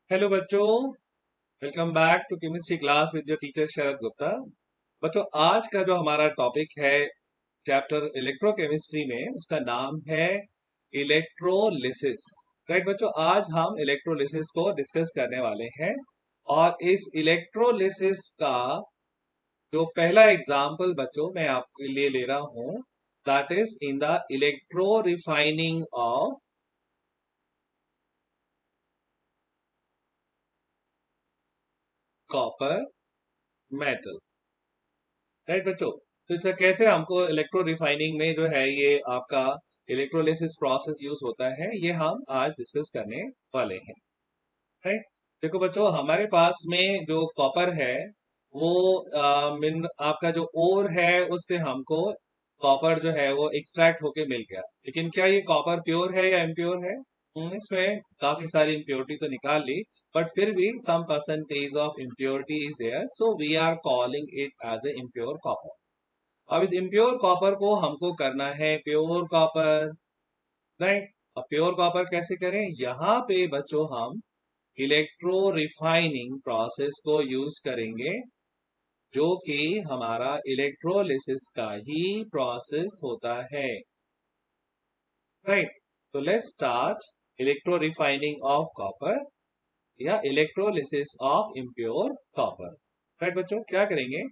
Hello बच्चों, welcome back to chemistry class with your teacher Sharad Gupta. बच्चों, आज का जो हमारा टॉपिक है चैप्टर इलेक्ट्रोकेमिस्ट्री में, उसका नाम है इलेक्ट्रोलिसिस। राइट बच्चों, आज हम इलेक्ट्रोलिसिस को डिस्कस करने वाले हैं। और इस इलेक्ट्रोलिसिस का जो पहला एग्जाम्पल बच्चों मैं आपके लिए ले रहा हूं, that is in the electro refining of copper metal. Right बच्चों, तो इसका कैसे हमको इलेक्ट्रो रिफाइनिंग में जो है ये आपका इलेक्ट्रोलिसिस प्रोसेस यूज होता है, ये हम आज डिस्कस करने वाले हैं। राइट, देखो बच्चों, हमारे पास में जो कॉपर है वो मिन आपका जो ओर है उससे हमको कॉपर जो है वो एक्सट्रैक्ट होके मिल गया। लेकिन क्या ये कॉपर प्योर है या इम्प्योर है? इसमें काफी सारी इम्प्योरिटी तो निकाल ली, बट फिर भी some percentage of impurity is there, so we are calling it as a impure copper. अब इस इम्प्योर कॉपर को हमको करना है प्योर कॉपर। राइट, अब प्योर कॉपर कैसे करें? यहाँ पे बच्चों हम इलेक्ट्रो रिफाइनिंग प्रोसेस को यूज करेंगे, जो कि हमारा इलेक्ट्रोलिसिस का ही प्रोसेस होता है। राइट, तो let's start electro refining of copper या electrolysis of impure copper. Right बच्चों, क्या करेंगे?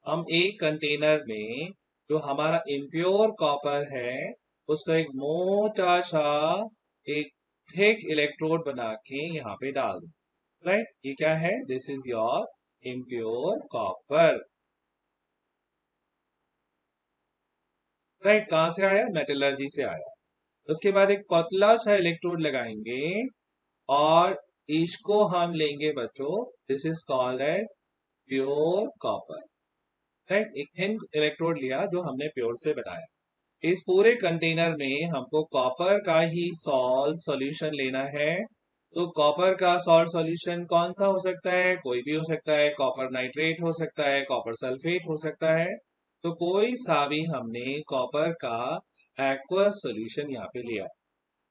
हम एक कंटेनर में जो हमारा इम्प्योर कॉपर है उसको एक मोटा सा एक थिक इलेक्ट्रोड बना के यहाँ पे डाल दो। राइट, ये क्या है? This is your impure copper. Right, कहाँ से आया? मेटलर्जी से आया। उसके बाद एक पतला सा इलेक्ट्रोड लगाएंगे और इसको हम लेंगे बच्चों, this is called as pure copper. Right, एक थिन इलेक्ट्रोड लिया जो हमने प्योर से बनाया। इस पूरे कंटेनर में हमको कॉपर का ही सॉल्ट सॉल्यूशन लेना है। तो कॉपर का सॉल्ट सॉल्यूशन कौन सा हो सकता है? कोई भी हो सकता है। कॉपर नाइट्रेट हो सकता है, कॉपर सल्फेट हो सकता है। तो कोई सा भी हमने कॉपर का एक्वस सॉल्यूशन यहाँ पे लिया।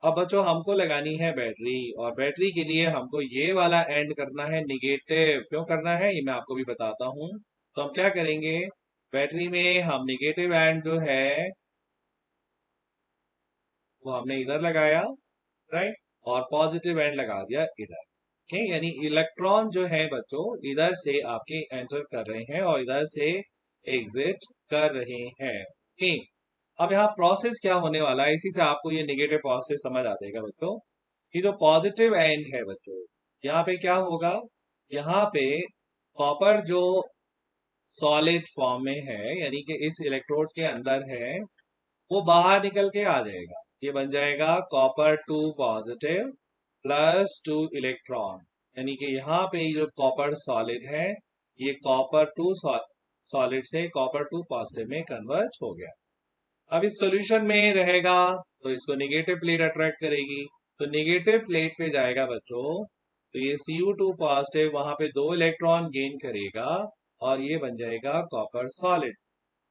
अब बच्चों, हमको लगानी है बैटरी, और बैटरी के लिए हमको ये वाला एंड करना है निगेटिव। क्यों करना है ये मैं आपको भी बताता हूँ। तो हम क्या करेंगे? बैटरी में हम निगेटिव एंड जो है वो हमने इधर लगाया। राइट, और पॉजिटिव एंड लगा दिया इधर। ठीक, यानी इलेक्ट्रॉन जो है बच्चों इधर से आपके एंटर कर रहे हैं और इधर से एग्जिट कर रहे हैं। ठीक, अब यहाँ प्रोसेस क्या होने वाला है, इसी से आपको ये नेगेटिव प्रोसेस समझ आ जाएगा बच्चों। ये जो पॉजिटिव एंड है बच्चों, यहाँ पे क्या होगा? यहाँ पे कॉपर जो सॉलिड फॉर्म में है, यानी कि इस इलेक्ट्रोड के अंदर है, वो बाहर निकल के आ जाएगा। ये बन जाएगा copper two positive plus two electron. यानी कि यहाँ पे जो कॉपर सॉलिड है, ये कॉपर टू सॉलिड से कॉपर टू पॉजिटिव में कन्वर्ट हो गया। अब इस सॉल्यूशन में रहेगा तो इसको नेगेटिव प्लेट अट्रैक्ट करेगी, तो नेगेटिव प्लेट पे जाएगा बच्चों, तो ये Cu2 पॉजिटिव वहां पे दो इलेक्ट्रॉन गेन करेगा और ये बन जाएगा कॉपर सॉलिड।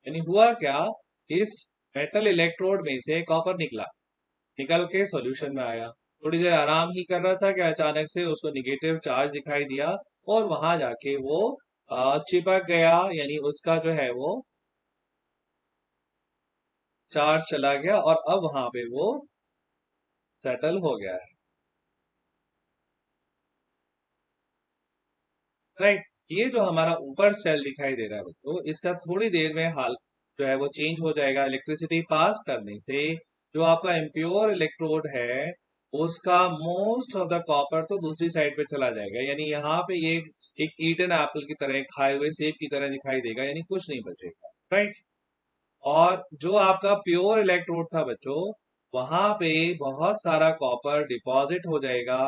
यानी हुआ क्या? इस मेटल इलेक्ट्रोड में से कॉपर निकला, निकल के सॉल्यूशन में आया। थोड़ी देर आराम ही कर रहा था कि अचानक से उसको निगेटिव चार्ज दिखाई दिया और वहां जाके वो चिपक गया, यानी उसका जो है वो चार्ज चला गया और अब वहां पे वो सेटल हो गया है। राइट, ये जो हमारा ऊपर सेल दिखाई दे रहा है बच्चों, इसका थोड़ी देर में हाल जो है वो चेंज हो जाएगा इलेक्ट्रिसिटी पास करने से। जो आपका इम्प्योर इलेक्ट्रोड है उसका मोस्ट ऑफ द कॉपर तो दूसरी साइड पे चला जाएगा, यानी यहाँ पे ये एक ईटन एप्पल की तरह, खाए हुए सेब की तरह दिखाई देगा, यानी कुछ नहीं बचेगा। राइट, और जो आपका प्योर इलेक्ट्रोड था बच्चों, वहां पे बहुत सारा कॉपर डिपॉजिट हो जाएगा।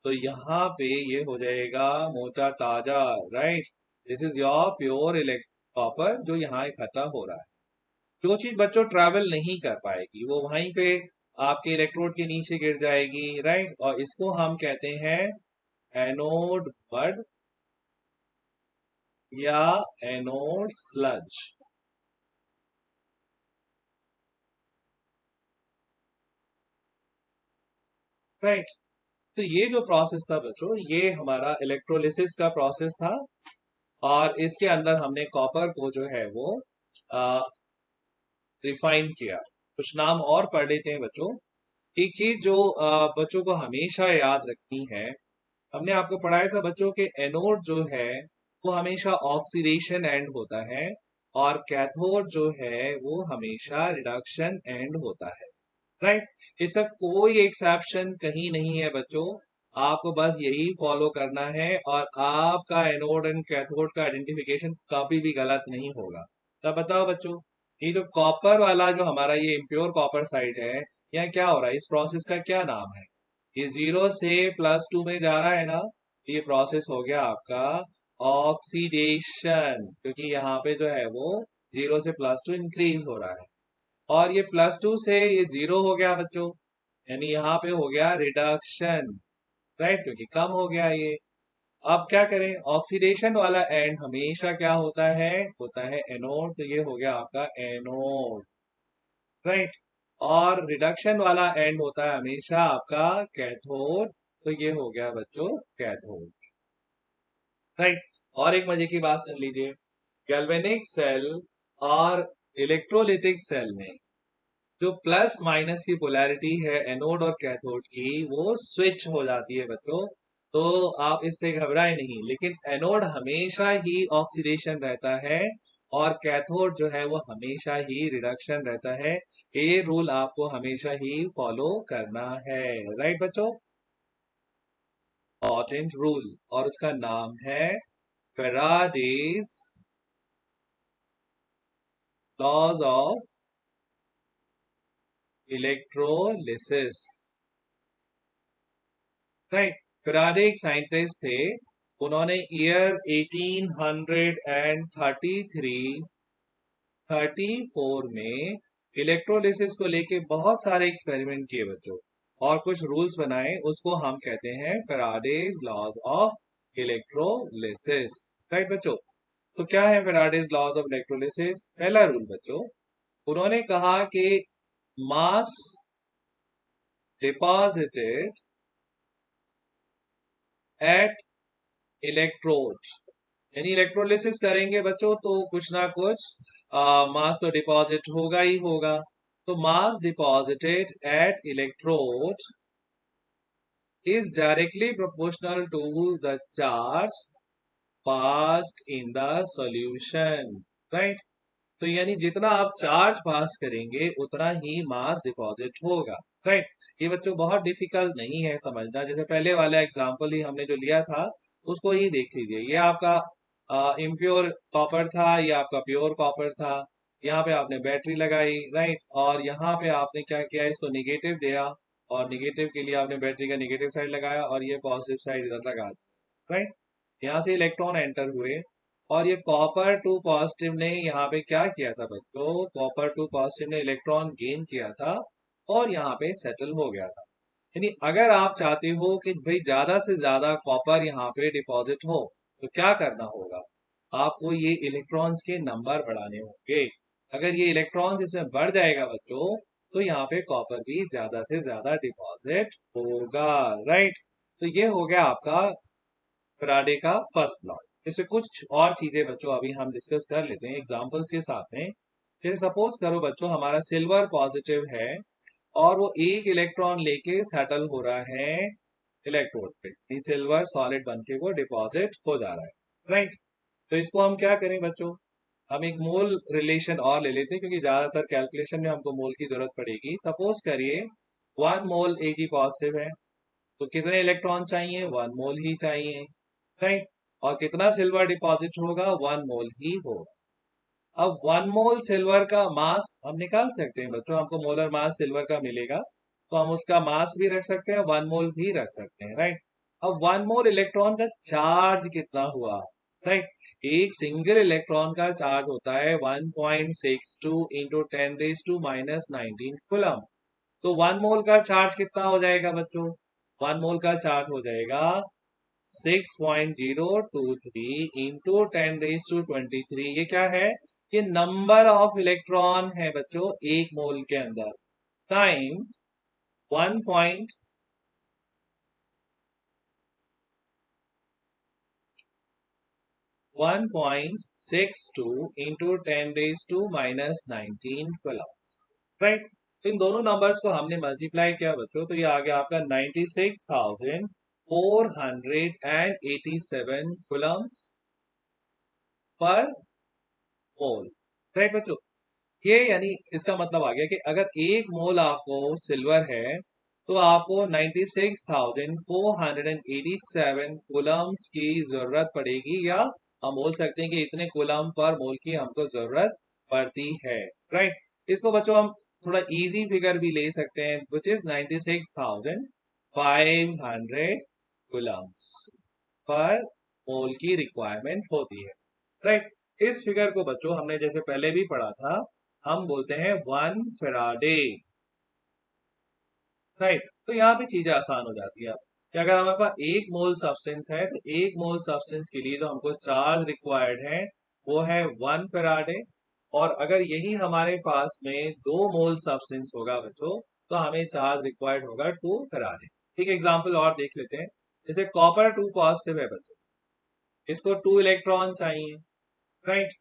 तो यहाँ पे ये हो जाएगा मोटा ताजा। Right, this is your pure elect copper जो यहाँ इकट्ठा हो रहा है। जो चीज बच्चों ट्रैवल नहीं कर पाएगी वो वहीं पे आपके इलेक्ट्रोड के नीचे गिर जाएगी। राइट, और इसको हम कहते हैं एनोड बड या एनोड स्लज। राइट, तो ये जो प्रोसेस था बच्चों, ये हमारा इलेक्ट्रोलिसिस का प्रोसेस था, और इसके अंदर हमने कॉपर को जो है वो रिफाइन किया। कुछ नाम और पढ़ लेते हैं बच्चों। एक चीज जो बच्चों को हमेशा याद रखनी है, हमने आपको पढ़ाया था बच्चों के एनोड जो है वो हमेशा ऑक्सीडेशन एंड होता है, और कैथोड जो है वो हमेशा रिडक्शन एंड होता है, राइट। इसका कोई एक्सेप्शन कहीं नहीं है बच्चों, आपको बस यही फॉलो करना है, और आपका एनोड एंड कैथोड का आइडेंटिफिकेशन कभी भी गलत नहीं होगा। तब बताओ बच्चों, ये जो कॉपर वाला जो हमारा ये इम्प्योर कॉपर साइड है, यहाँ क्या हो रहा है, इस प्रोसेस का क्या नाम है? ये 0 से +2 में जा रहा है ना, ये प्रोसेस हो गया आपका ऑक्सीडेशन, क्योंकि यहाँ पे जो है वो 0 से +2 इंक्रीज हो रहा है, और ये +2 से ये 0 हो गया बच्चों, यानी यहाँ पे हो गया रिडक्शन, राइट, क्योंकि कम हो गया ये। अब क्या करें, ऑक्सीडेशन वाला एंड हमेशा क्या होता है एनोड, तो ये हो गया आपका एनोड, राइट। और रिडक्शन वाला एंड होता है हमेशा आपका कैथोड, तो ये हो गया बच्चों कैथोड, राइट। और एक मजे की बात सुन लीजिए, गैल्वेनिक सेल और इलेक्ट्रोलिटिक सेल में जो प्लस माइनस की पोलैरिटी है एनोड और कैथोड की, वो स्विच हो जाती है बच्चों। तो आप इससे घबराए नहीं, लेकिन एनोड हमेशा ही ऑक्सीडेशन रहता है, और कैथोड जो है वो हमेशा ही रिडक्शन रहता है। ये रूल आपको हमेशा ही फॉलो करना है, राइट बच्चों, इंपॉर्टेंट रूल, और उसका नाम है Faraday's laws of electrolysis, right. Faraday एक साइंटिस्ट थे, उन्होंने ईयर 1833-34 में इलेक्ट्रोलिसिस को लेके बहुत सारे एक्सपेरिमेंट किए बच्चों, और कुछ रूल्स बनाए, उसको हम कहते हैं Faraday's laws of electrolysis, right बच्चों। तो क्या है फैराडेज लॉज ऑफ इलेक्ट्रोलिसिस? पहला रूल बच्चों, उन्होंने कहा कि मास डिपॉजिटेड एट इलेक्ट्रोड, यानी इलेक्ट्रोलिसिस करेंगे बच्चों तो कुछ ना कुछ मास तो डिपॉजिट होगा ही होगा। तो mass deposited at electrode is directly proportional to the charge passed in the solution, right. तो यानी जितना आप चार्ज पास करेंगे उतना ही मास डिपॉजिट होगा, राइट। ये बच्चों बहुत डिफिकल्ट नहीं है समझना, जैसे पहले वाला एग्जांपल ही हमने जो लिया था उसको ही देख लीजिए। ये आपका इम्प्योर कॉपर था, ये आपका प्योर कॉपर था, यहाँ पे आपने बैटरी लगाई, राइट, और यहाँ पे आपने क्या किया, इसको निगेटिव दिया, और निगेटिव के लिए आपने बैटरी का निगेटिव साइड लगाया, और ये पॉजिटिव साइड इधर लगा दिया, राइट। यहाँ से इलेक्ट्रॉन एंटर हुए, और ये कॉपर टू पॉजिटिव ने यहाँ पे क्या किया था बच्चों, कॉपर टू पॉजिटिव ने इलेक्ट्रॉन गेन किया था, और यहाँ पे सेटल हो गया था। यानी अगर आप चाहते हो कि भाई ज्यादा से ज्यादा कॉपर यहाँ पे डिपॉजिट हो, तो क्या करना होगा, आपको ये इलेक्ट्रॉन्स के नंबर बढ़ाने होंगे। अगर ये इलेक्ट्रॉन्स इसमें बढ़ जाएगा बच्चों, तो यहाँ पे कॉपर भी ज्यादा से ज्यादा डिपॉजिट होगा, राइट। तो ये हो गया आपका फैराडे का फर्स्ट लॉ। इसमें कुछ और चीजें बच्चों अभी हम डिस्कस कर लेते हैं एग्जांपल्स के साथ में। जैसे सपोज करो बच्चों, हमारा सिल्वर पॉजिटिव है, और वो एक इलेक्ट्रॉन लेके सेटल हो रहा है इलेक्ट्रोड पे, सिल्वर सॉलिड बन के वो डिपॉजिट हो जा रहा है, राइट। तो इसको हम क्या करें बच्चों, हम एक मोल रिलेशन और ले लेते हैं, क्योंकि ज्यादातर कैलकुलेशन में हमको मोल की जरूरत पड़ेगी। सपोज करिए 1 मोल ए की पॉजिटिव है, तो कितने इलेक्ट्रॉन चाहिए, 1 मोल ही चाहिए, राइट। और कितना सिल्वर डिपॉजिट होगा, 1 मोल ही होगा। अब 1 मोल सिल्वर का मास हम निकाल सकते हैं बच्चों, हमको मोलर मास सिल्वर का मिलेगा, तो हम उसका मास भी रख सकते हैं, 1 मोल भी रख सकते हैं, राइट। अब 1 मोल इलेक्ट्रॉन का चार्ज कितना हुआ, राइट। एक सिंगल इलेक्ट्रॉन का चार्ज होता है 1.62 इंटू 10⁻⁻19 कूलम। तो 1 मोल का चार्ज कितना हो जाएगा बच्चों, 1 मोल का चार्ज हो जाएगा 6.023 इंटू 10⁻23। ये क्या है, ये नंबर ऑफ इलेक्ट्रॉन है बच्चों एक मोल के अंदर, टाइम्स 1. 1.62 into 10⁻⁻19 coulombs, right. इन दोनों नंबर्स को हमने मल्टीप्लाई किया बच्चों, तो ये आ गया आपका 96,487 कूलम्स पर मोल, राइट बच्चों। ये यानी इसका मतलब आ गया कि अगर एक मोल आपको सिल्वर है तो आपको 96,487 कूलम्स की जरूरत पड़ेगी, या हम बोल सकते हैं कि इतने कूलम पर मोल की हमको जरूरत पड़ती है, राइट। इसको बच्चों हम थोड़ा इजी फिगर भी ले सकते हैं, विच इज 96,500 कूलम्स पर मोल की रिक्वायरमेंट होती है, राइट। इस फिगर को बच्चों हमने जैसे पहले भी पढ़ा था, हम बोलते हैं 1 फैराडे, राइट। तो यहाँ पे चीजें आसान हो जाती है कि अगर हमारे पास एक मोल सब्सटेंस है तो एक मोल सब्सटेंस के लिए तो हमको चार्ज रिक्वायर्ड है वो है 1 फैराडे, और अगर यही हमारे पास में 2 मोल सब्सटेंस होगा बच्चों तो हमें चार्ज रिक्वायर्ड होगा 2 फैराडे। ठीक एग्जाम्पल और देख लेते हैं, जैसे कॉपर 2 पॉजिटिव है बच्चों, इसको 2 इलेक्ट्रॉन चाहिए, राइट,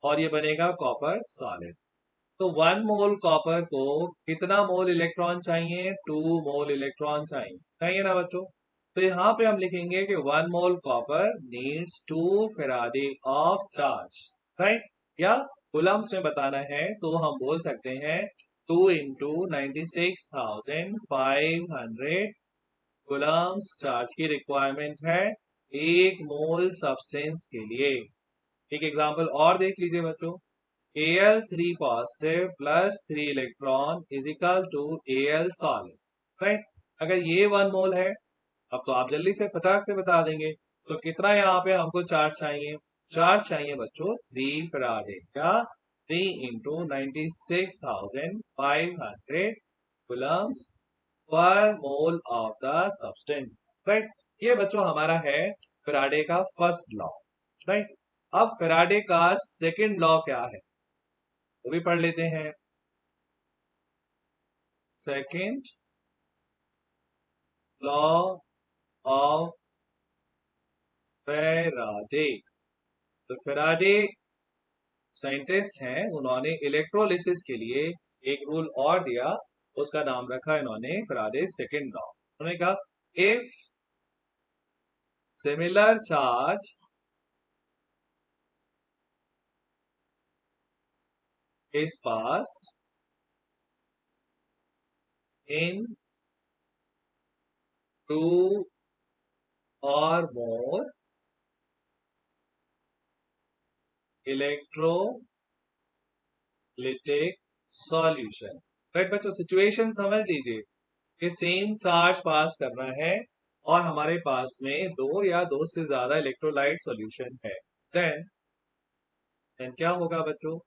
और ये बनेगा कॉपर सॉलिड। तो 1 मोल कॉपर को कितना मोल इलेक्ट्रॉन चाहिए? 2 मोल इलेक्ट्रॉन चाहिए ना बच्चों। तो यहाँ पे हम लिखेंगे कि 1 मोल copper needs 2 faraday of charge, right. या कूलम्स में बताना है तो हम बोल सकते हैं 2 इंटू 96,500 कूलम्स चार्ज की रिक्वायरमेंट है एक मोल सब्सटेंस के लिए। एक एग्जाम्पल और देख लीजिए बच्चों, Al3 positive plus 3 electron is equal to Al solid, right. अगर ये 1 मोल है, अब तो आप जल्दी से फटाक से बता देंगे, तो कितना यहाँ पे हमको चार्ज चाहिए? चार्ज चाहिए बच्चों 3 फैराडे, क्या 3 इंटू 96,500 कूलम्स पर mole of the substance, right. ये बच्चों हमारा है फैराडे का फर्स्ट लॉ, राइट। अब फैराडे का सेकंड लॉ क्या है वो भी पढ़ लेते हैं। सेकंड लॉ ऑफ फैराडे, तो फैराडे साइंटिस्ट हैं, उन्होंने इलेक्ट्रोलिसिस के लिए एक रूल और दिया, उसका नाम रखा इन्होंने फैराडे सेकंड लॉ। उन्होंने कहा if similar charge is passed in 2 or more electrolytic solution, right बच्चों। सिचुएशन समझ लीजिए कि सेम चार्ज पास करना है और हमारे पास में 2 या 2 से ज्यादा इलेक्ट्रोलाइट सॉल्यूशन है, देन क्या होगा बच्चों?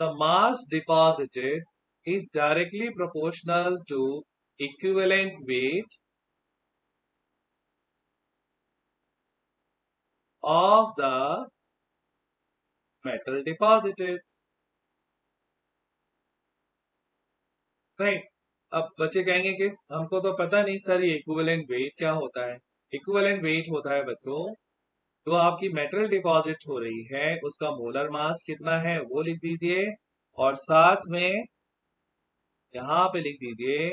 The mass deposited is directly proportional to equivalent weight of the metal deposited, right. अब बच्चे कहेंगे कि हमको तो पता नहीं सर ये इक्विवेलेंट वेट क्या होता है। इक्विवेलेंट वेट होता है बच्चों, जो आपकी मेटल डिपॉजिट हो रही है उसका मोलर मास कितना है वो लिख दीजिए, और साथ में यहां पे लिख दीजिए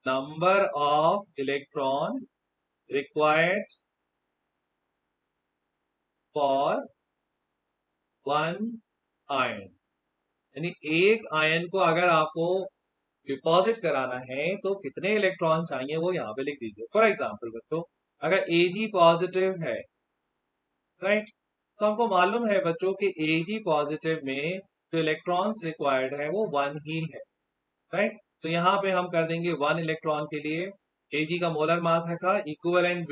number of electron required for 1 ion, यानी एक आयन को अगर आपको डिपॉजिट कराना है तो कितने इलेक्ट्रॉन चाहिए वो यहाँ पे लिख दीजिए। फॉर एग्जाम्पल बच्चों, अगर Ag पॉजिटिव है, राइट, तो हमको मालूम है बच्चों कि Ag पॉजिटिव में जो इलेक्ट्रॉन्स रिक्वायर्ड है वो 1 ही है, राइट। तो यहाँ पे हम कर देंगे 1 इलेक्ट्रॉन के लिए Ag का मोलर मास रखा, equivalent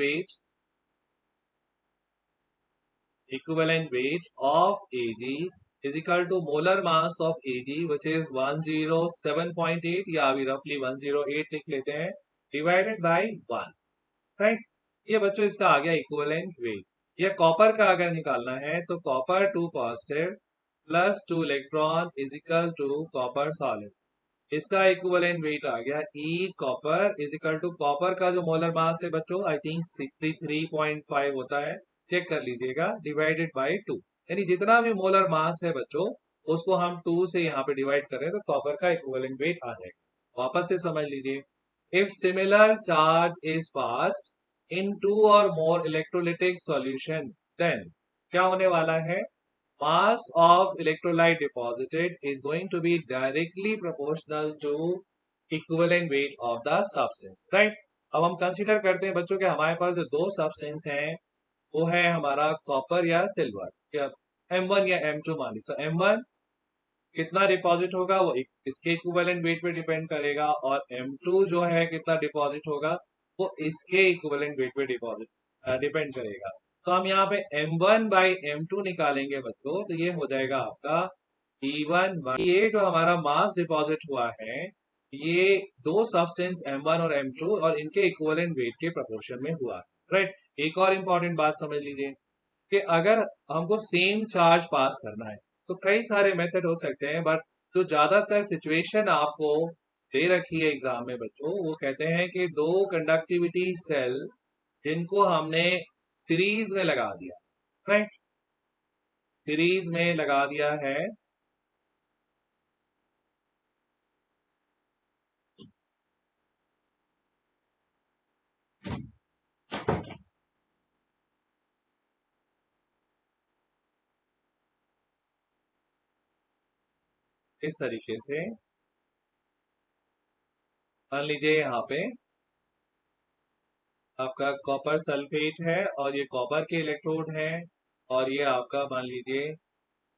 weight of Ag is equal to molar mass of Ag which is 107.8, या अभी रफली 108 लिख लेते हैं, डिवाइडेड बाय 1, राइट। ये बच्चों इसका आ गया इक्विवेलेंट वेट। ये कॉपर का अगर निकालना है तो copper 2 positive plus 2 electron is equal to copper solid, इसका इक्विवेलेंट वेट आ गया E copper is equal to copper का जो मोलर मास है बच्चों आई थिंक 63.5 होता है, चेक कर लीजिएगा, डिवाइडेड बाय 2, यानी जितना भी मोलर मास है बच्चों उसको हम 2 से यहाँ पे डिवाइड कर रहे हैं तो कॉपर का इक्विवेलेंट वेट आ जाएगा। वापस से समझ लीजिए, if similar charge is passed in 2 और मोर इलेक्ट्रोलिटिक सॉल्यूशन, देन क्या होने वाला है, mass of electrolyte deposited is going to be directly proportional to equivalent weight of the substance, right? अब हम कंसीडर करते हैं बच्चों के हमारे पास जो दो सब्सटेंस हैं वो है हमारा कॉपर या सिल्वर या M1 या M2 मान लीजिए। तो M1 कितना डिपॉजिट होगा वो इसके इक्विवेलेंट वेट पे डिपेंड करेगा और M2 जो है कितना डिपॉजिट होगा वो इसके इक्विवेलेंट वेट पे डिपेंड करेगा। तो हम यहाँ पे M1 बाई M2 निकालेंगे बच्चों तो ये हो जाएगा आपका E1 बाई, ये जो हमारा मास डिपॉजिट हुआ है ये दो सब्सटेंस M1 और M2 और इनके इक्विवेलेंट वेट के प्रोपोर्शन में हुआ, राइट। एक और इम्पोर्टेंट बात समझ लीजिए कि अगर हमको सेम चार्ज पास करना है तो कई सारे मेथड हो सकते हैं, बट जो ज्यादातर सिचुएशन आपको दे रखी है एग्जाम में बच्चों वो कहते हैं कि दो कंडक्टिविटी सेल जिनको हमने सीरीज में लगा दिया, राइट, सीरीज में लगा दिया है, इस तरीके से मान लीजिए यहाँ पे आपका कॉपर सल्फेट है और ये कॉपर के इलेक्ट्रोड है और ये आपका मान लीजिए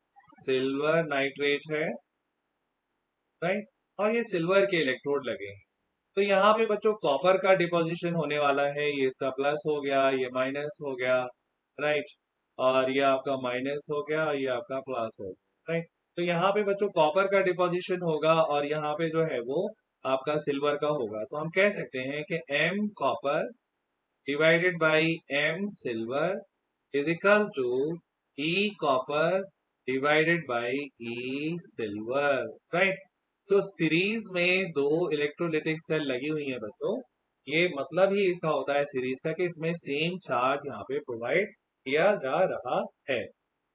सिल्वर नाइट्रेट है, राइट, और ये सिल्वर के इलेक्ट्रोड लगे हैं। तो यहाँ पे बच्चों कॉपर का डिपोजिशन होने वाला है, ये इसका प्लस हो गया, ये माइनस हो गया, राइट, और ये आपका माइनस हो गया और ये आपका प्लस हो गया, राइट। तो यहाँ पे बच्चों कॉपर का डिपोजिशन होगा और यहाँ पे जो है वो आपका सिल्वर का होगा। तो हम कह सकते हैं कि M copper divided by M silver is equal to E copper divided by E silver, right. तो सीरीज में दो इलेक्ट्रोलिटिक सेल लगी हुई है बच्चों, ये मतलब ही इसका होता है सीरीज का कि इसमें सेम चार्ज यहाँ पे प्रोवाइड किया जा रहा है,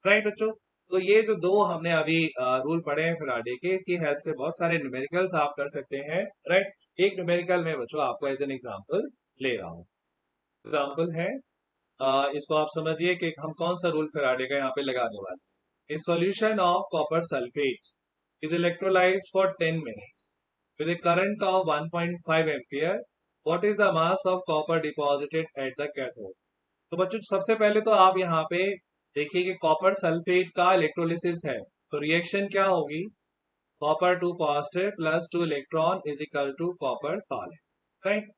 राइट बच्चों। तो ये जो दो हमने अभी रूल पढ़े हैं फैराडे के, इसकी हेल्प से बहुत सारे न्यूमेरिकल्स आप कर सकते हैं, राइट। एक न्यूमेरिकल में बच्चों आपको एज एन एग्जाम्पल ले रहा हूँ, एग्जाम्पल है इसको आप समझिए कि हम कौन सा रूल फैराडे का यहाँ पे लगाने वाले। ए solution of copper sulphate is electrolyzed for 10 minutes with a current of 1.5 ampere. What is the mass of copper deposited at the cathode? तो बच्चों सबसे पहले तो आप यहाँ पे देखिए कि कॉपर सल्फेट का इलेक्ट्रोलिसिस है तो रिएक्शन क्या होगी, copper 2 positive plus 2 electron is equal to copper solid, right.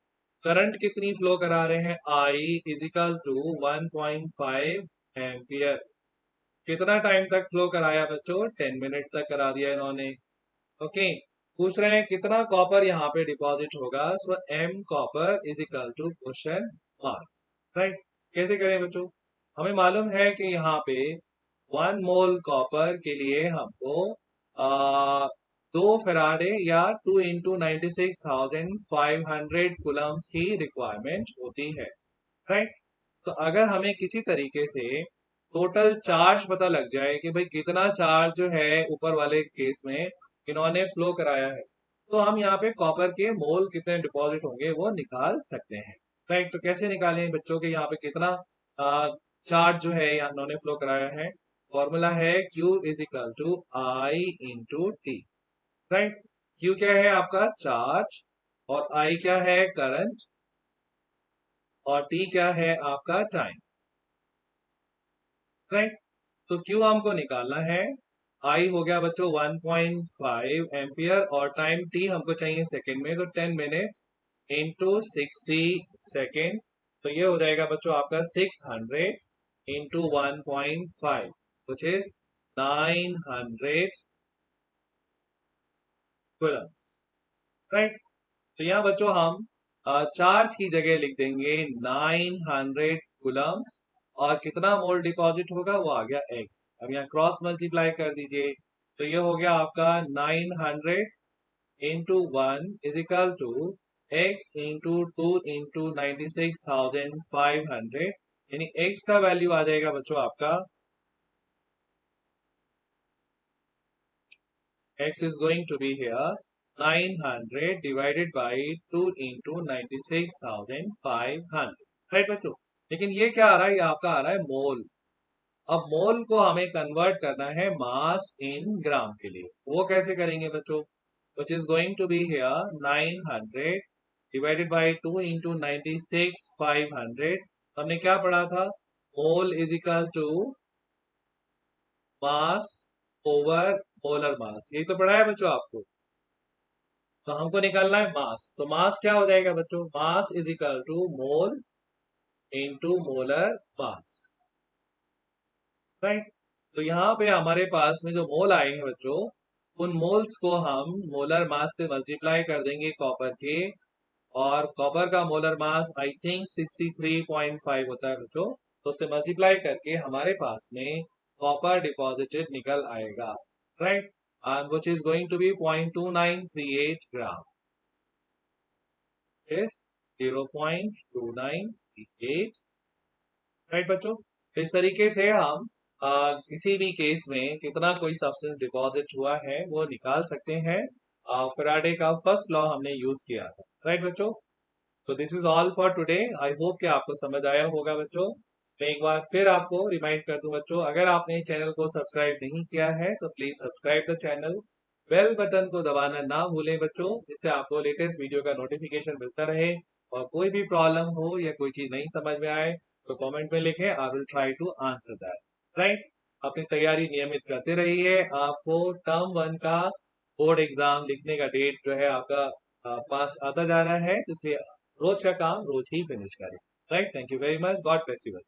Current कितनी फ्लो करा रहे हैं, I is equal to 1.5 ampere. कितना टाइम तक फ्लो कराया बच्चों, 10 मिनट तक करा दिया इन्होंने, ओके। पूछ रहे हैं कितना कॉपर यहाँ पे डिपॉजिट होगा, so M copper is equal to question mark, right. कैसे करें बच्चों, हमें मालूम है कि यहाँ पे 1 मोल कॉपर के लिए हमको 2 फैराडे या 2 इंटू 96,500 कुलम्स की रिक्वायरमेंट होती है, राइट। तो अगर हमें किसी तरीके से टोटल चार्ज पता लग जाए कि भाई कितना चार्ज जो है ऊपर वाले केस में इन्होंने फ्लो कराया है तो हम यहाँ पे कॉपर के मोल कितने डिपॉजिट होंगे वो निकाल सकते हैं, राइट। तो कैसे निकालें बच्चों के, यहाँ पे कितना चार्ज जो है यहाँ इन्होंने फ्लो कराया है, फॉर्मूला है Q is equal to I into T, right. Q क्या है आपका चार्ज और I क्या है करंट और T क्या है आपका टाइम, राइट। तो Q हमको निकालना है, I हो गया बच्चों 1.5 एम्पियर और टाइम T हमको चाहिए सेकंड में, तो 10 मिनट इंटू 60 सेकेंड, तो ये हो जाएगा बच्चों आपका 600 into 1.5 which is 900 Coulomb's, right. तो यहाँ बच्चों हम चार्ज की जगह लिख देंगे 900 कूलम्स और कितना मोल डिपॉजिट होगा वो आ गया x। अब यहाँ क्रॉस मल्टीप्लाई कर दीजिए तो ये हो गया आपका 900 into 1 is equal to x into 2 into 96,500 यानी x का वैल्यू आ जाएगा बच्चों आपका x is going to be here 900 divided by 2 into 96,500, right बच्चों। लेकिन ये क्या आ रहा है, ये आपका आ रहा है मोल। अब मोल को हमें कन्वर्ट करना है मास इन ग्राम के लिए। वो कैसे करेंगे बच्चों, which is going to be here 900 divided by 2 into 96,500। हमने क्या पढ़ा था, mole is equal to mass over molar mass, यही तो पढ़ा है बच्चों आपको। तो हमको निकालना है मास, तो मास क्या हो जाएगा बच्चों, mass is equal to mole into molar mass, right. तो यहाँ पे हमारे पास में जो मोल आए हैं बच्चों, उन मोल्स को हम मोलर मास से मल्टीप्लाई कर देंगे कॉपर के, और कॉपर का मोलर मास आई थिंक 63.5 होता है बच्चों। तो उससे मल्टीप्लाई करके हमारे पास में कॉपर डिपॉजिटेड निकल आएगा, right, and which is going to be 0.2938 gram, is 0.2938, right बच्चों। तो इस तरीके से हम किसी भी केस में कितना कोई सब्सटेंस डिपॉजिट हुआ है वो निकाल सकते हैं। फैराडे का फर्स्ट लॉ हमने यूज किया था, राइट बच्चों। तो this is all for today. I hope कि आपको समझ आया होगा बच्चों। मैं एक बार फिर आपको रिमाइंड कर दूं बच्चों, अगर आपने चैनल को सब्सक्राइब नहीं किया है तो please subscribe the channel, bell button को दबाना ना भूलें बच्चों, जिससे आपको लेटेस्ट वीडियो का नोटिफिकेशन मिलता रहे। और कोई भी प्रॉब्लम हो या कोई चीज नहीं समझ में आए तो कमेंट में लिखें, I will try to answer that, right. अपनी तैयारी नियमित करते रहिए। आपको टर्म 1 का बोर्ड एग्जाम लिखने का डेट जो है आपका पास आता जा रहा है, इसलिए रोज का काम रोज ही फिनिश करें, right. Thank you very much, God bless you.